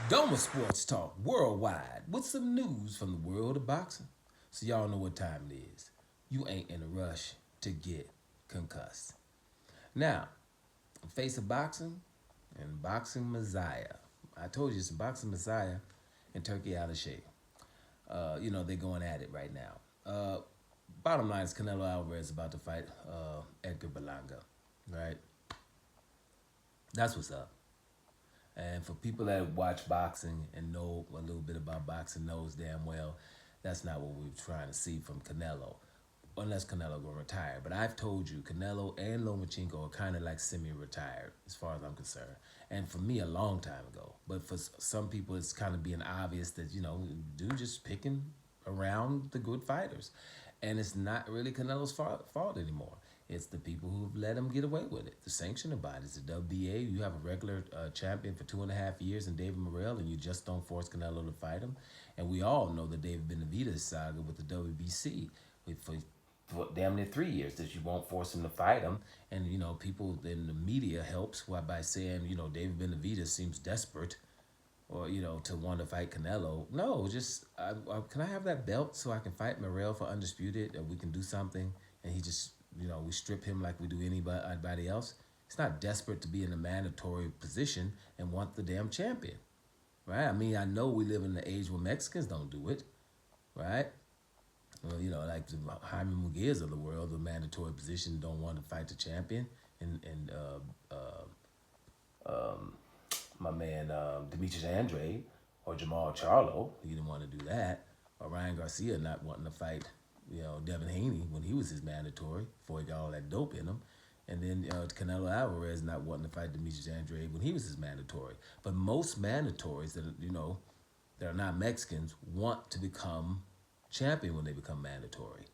Doma Sports Talk worldwide with some news from the world of boxing. So y'all know what time it is. You ain't in a rush to get concussed. Now, face of boxing and boxing messiah. I told you it's a boxing messiah and Turki Alalshikh. They're going at it right now. Bottom line is Canelo Alvarez is about to fight Edgar Berlanga, right? That's what's up. And for people that watch boxing and know a little bit about boxing, knows damn well that's not what we're trying to see from Canelo, unless Canelo gonna retire. But I've told you, Canelo and Lomachenko are kind of like semi-retired, as far as I'm concerned. And for me, a long time ago. But for some people, it's kind of being obvious that dude just picking around the good fighters, and it's not really Canelo's fault anymore. It's the people who've let him get away with it. The sanctioning bodies, the WBA. You have a regular champion for 2.5 years in David Morrell, and you just don't force Canelo to fight him. And we all know the David Benavidez saga with the WBC for damn near 3 years that you won't force him to fight him. And people in the media helps by saying David Benavidez seems desperate, or to want to fight Canelo. No, just can I have that belt so I can fight Morrell for undisputed, and we can do something, and he just we strip him like we do anybody else. He's not desperate to be in a mandatory position and want the damn champion, right? I mean, I know we live in the age where Mexicans don't do it, right? Well, like the Jaime Muguiz of the world, the mandatory position, don't want to fight the champion, and my man Demetrius Andrade or Jamal Charlo, he didn't want to do that, or Ryan Garcia not wanting to fight Devin Haney when he was his mandatory before he got all that dope in him. And then Canelo Alvarez not wanting to fight Demetrius Andrade when he was his mandatory. But most mandatories that are not Mexicans want to become champion when they become mandatory.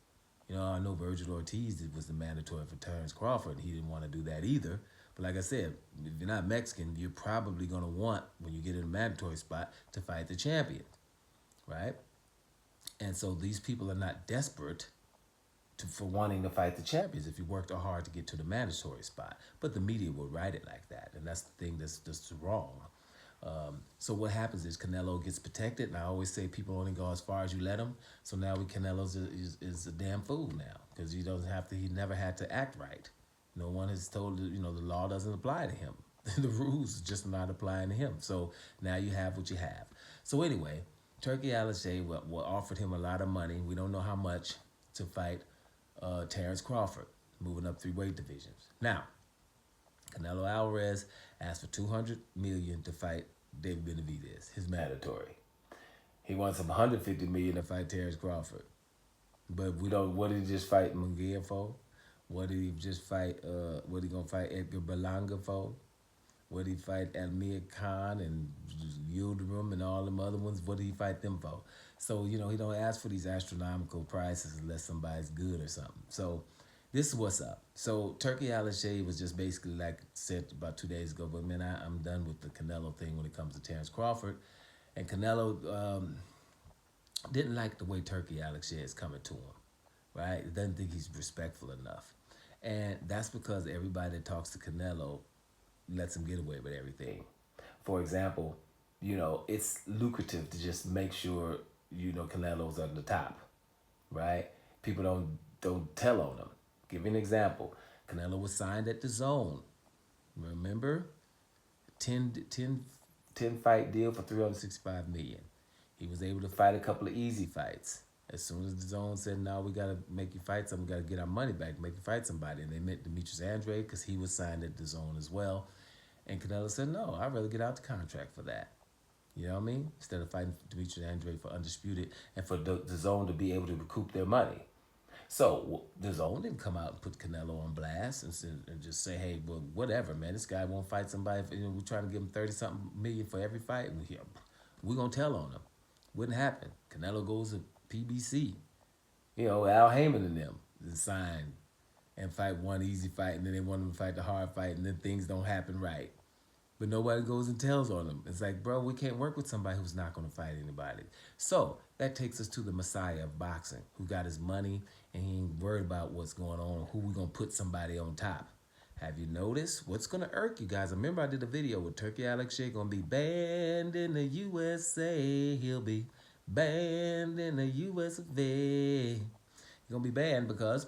I know Virgil Ortiz was the mandatory for Terrence Crawford, and he didn't want to do that either. But like I said, if you're not Mexican, you're probably going to want, when you get in a mandatory spot, to fight the champion, right? And so these people are not desperate for wanting to fight the champions if you worked hard to get to the mandatory spot. But the media will write it like that, and that's the thing that's just wrong. So what happens is Canelo gets protected, and I always say people only go as far as you let them. So now Canelo's is a damn fool now, because he never had to act right. No one has told the law doesn't apply to him. The rules just not applying to him. So now you have what you have. So anyway, Turki Alalshikh offered him a lot of money. We don't know how much to fight Terrence Crawford, moving up 3 weight divisions. Now, Canelo Alvarez asked for $200 million to fight David Benavidez, his mandatory. He wants him $150 million to fight Terrence Crawford. But we don't. What did he just fight Munguia for? What did he just fight? What he gonna fight Edgar Berlanga for? What did he fight Amir Khan and Yildirim and all them other ones? What did he fight them for? So he don't ask for these astronomical prices unless somebody's good or something. So this is what's up. So Turki Alalshikh was just basically, like said about 2 days ago, but man, I'm done with the Canelo thing when it comes to Terrence Crawford. And Canelo didn't like the way Turki Alalshikh is coming to him, right? He doesn't think he's respectful enough. And that's because everybody that talks to Canelo lets him get away with everything. For example, it's lucrative to just make sure, Canelo's on the top, right? People don't tell on him. Give you an example. Canelo was signed at the Zone. Remember? 10 fight deal for $365 million. He was able to fight a couple of easy fights. As soon as the Zone said, no, we got to make you fight something, we got to get our money back, make you fight somebody. And they met Demetrius Andrade because he was signed at the Zone as well. And Canelo said, no, I'd rather get out the contract for that. You know what I mean? Instead of fighting Demetrius Andrade for undisputed and for the Zone to be able to recoup their money. So the Zone didn't come out and put Canelo on blast and just say, hey, well, whatever, man. This guy won't fight somebody. We're trying to give him 30-something million for every fight. And we're going to tell on him. Wouldn't happen. Canelo goes to PBC. Al Heyman and them sign and fight one easy fight, and then they want him to fight the hard fight, and then things don't happen right. But nobody goes and tells on them. It's like, bro, we can't work with somebody who's not going to fight anybody. So that takes us to the messiah of boxing, who got his money and he ain't worried about what's going on, who we going to put somebody on top. Have you noticed what's gonna irk you guys? Remember I did a video with Turki Alalshikh gonna be banned in the USA. He'll be banned in the USA. He's gonna be banned because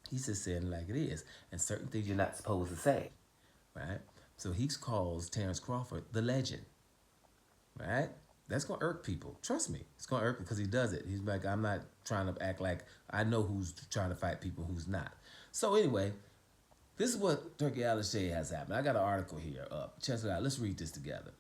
he's just saying it like it is. And certain things you're not supposed to say. Right? So he calls Terrence Crawford the legend. Right? That's gonna irk people. Trust me. It's gonna irk because he does it. He's like, I'm not trying to act like I know who's trying to fight people who's not. So anyway, this is what Turki Alalshikh has happened. I got an article here up. Check it out. Let's read this together.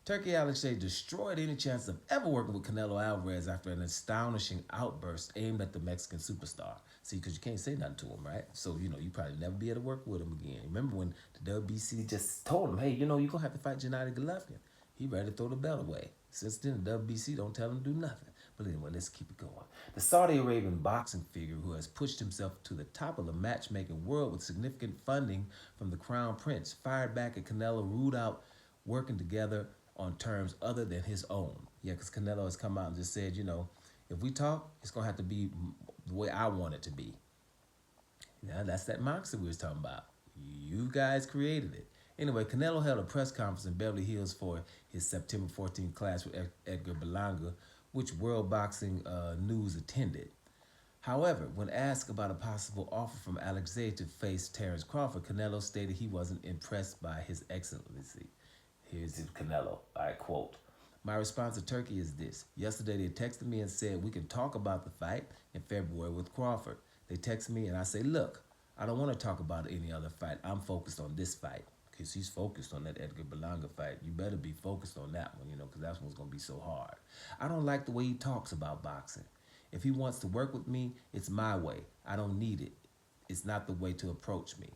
Turki Alalshikh destroyed any chance of ever working with Canelo Alvarez after an astonishing outburst aimed at the Mexican superstar. See, because you can't say nothing to him, right? So, you probably never be able to work with him again. Remember when the WBC just told him, hey, you're going to have to fight Gennady Golovkin. He ready to throw the belt away. Since then, the WBC don't tell him to do nothing. But anyway, let's keep it going. The Saudi Arabian boxing figure who has pushed himself to the top of the matchmaking world with significant funding from the Crown Prince fired back at Canelo, ruled out working together on terms other than his own. Yeah, because Canelo has come out and just said, if we talk, it's going to have to be the way I want it to be. Now, that's that moxie we was talking about. You guys created it. Anyway, Canelo held a press conference in Beverly Hills for his September 14th clash with Edgar Berlanga, which World Boxing News attended. However, when asked about a possible offer from Alexei to face Terrence Crawford, Canelo stated he wasn't impressed by his excellency. Here's Canelo, I quote, "My response to Turkey is this. Yesterday they texted me and said we can talk about the fight in February with Crawford. They text me and I say, look, I don't want to talk about any other fight. I'm focused on this fight." Because he's focused on that Edgar Berlanga fight. You better be focused on that one, because that's one's going to be so hard. I don't like the way he talks about boxing. If he wants to work with me, it's my way. I don't need it. It's not the way to approach me.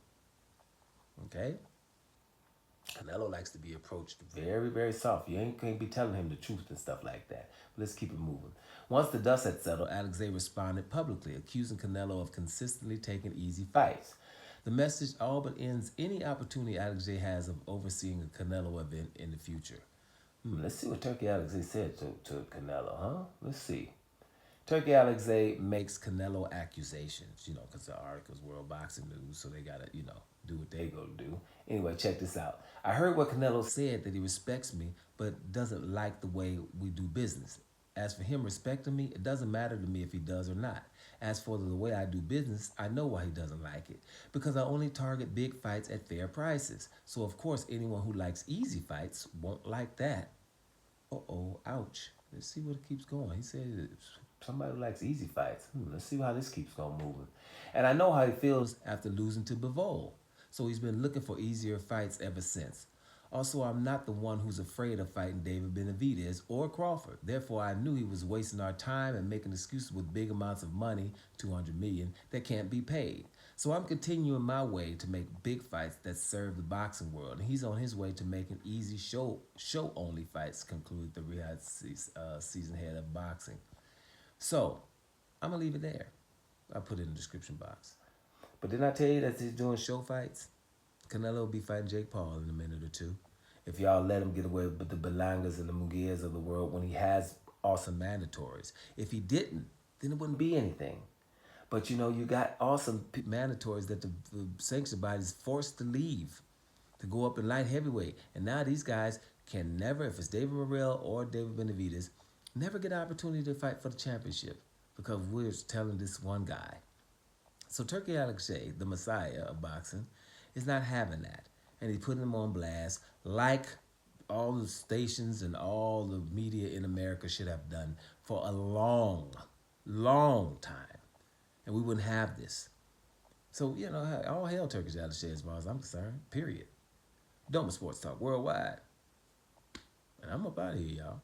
Okay? Canelo likes to be approached very, very soft. You can't be telling him the truth and stuff like that. But let's keep it moving. Once the dust had settled, Alexei responded publicly, accusing Canelo of consistently taking easy fights. The message all but ends any opportunity Alexei has of overseeing a Canelo event in the future. Let's see what Turki Alexei said to Canelo, huh? Let's see. Turki Alalshikh makes Canelo accusations, because the article's World Boxing News, so they got to, do what they go do. Anyway, check this out. I heard what Canelo said, that he respects me, but doesn't like the way we do business. As for him respecting me, it doesn't matter to me if he does or not. As for the way I do business, I know why he doesn't like it. Because I only target big fights at fair prices. So, of course, anyone who likes easy fights won't like that. Uh-oh, ouch. Let's see what it keeps going. He said somebody who likes easy fights. Let's see how this keeps going moving. And I know how he feels after losing to Bivol. So he's been looking for easier fights ever since. Also, I'm not the one who's afraid of fighting David Benavidez or Crawford. Therefore, I knew he was wasting our time and making excuses with big amounts of money, $200 million, that can't be paid. So I'm continuing my way to make big fights that serve the boxing world. And he's on his way to making easy show-only fights, concluded the Riyadh season head of boxing. So, I'm going to leave it there. I'll put it in the description box. But didn't I tell you that he's doing show fights? Canelo will be fighting Jake Paul in a minute or two. If y'all let him get away with the Belangas and the Munguias of the world when he has awesome mandatories. If he didn't, then it wouldn't be anything. But you got awesome mandatories that the sanction body is forced to leave to go up in light heavyweight. And now these guys can never, if it's David Morrell or David Benavidez, never get an opportunity to fight for the championship because we're telling this one guy. So Turki Alalshikh, the messiah of boxing, is not having that. And he's putting him on blast like all the stations and all the media in America should have done for a long, long time. And we wouldn't have this. So, all hail Turki Alalshikh as far as I'm concerned, period. Doma Sports Talk Worldwide. And I'm up out of here, y'all.